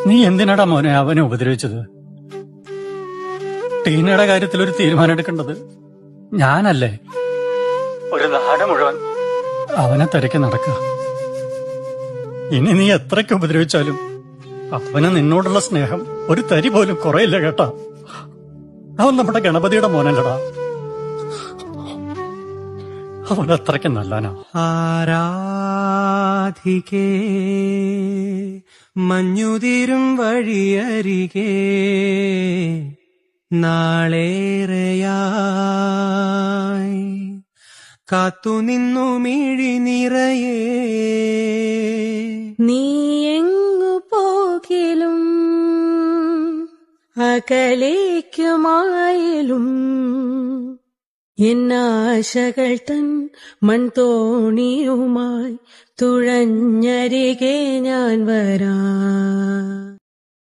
നീ എന്തിനാടാ മോനെ അവനെ ഉപദ്രവിച്ചത്? ടീനയുടെ കാര്യത്തിൽ ഒരു തീരുമാനം എടുക്കേണ്ടത് ഞാനല്ലേ? ഒരു നാട് മുഴുവൻ അവനെ തിരക്കി നടക്കുക. ഇനി നീ എത്രയ്ക്ക് ഉപദ്രവിച്ചാലും അവന് നിന്നോടുള്ള സ്നേഹം ഒരു തരി പോലും കുറയില്ല കേട്ടാ. അവൻ നമ്മുടെ ഗണപതിയുടെ മോനല്ലടാ. അവൻ അത്രയ്ക്ക് നല്ലനാ. ആരാധികേ മഞ്ഞുതിരും വഴിയരികെ നാളേറെയായി കാത്തുനിന്നു മിഴി നിറയെ. നീ എങ്ങു പോകിലും അകലേക്കുമായാലും എന്നാശകൾ തൻ മൺതോണിയുമായി തുഴഞ്ഞരികെ ഞാൻ വരാം.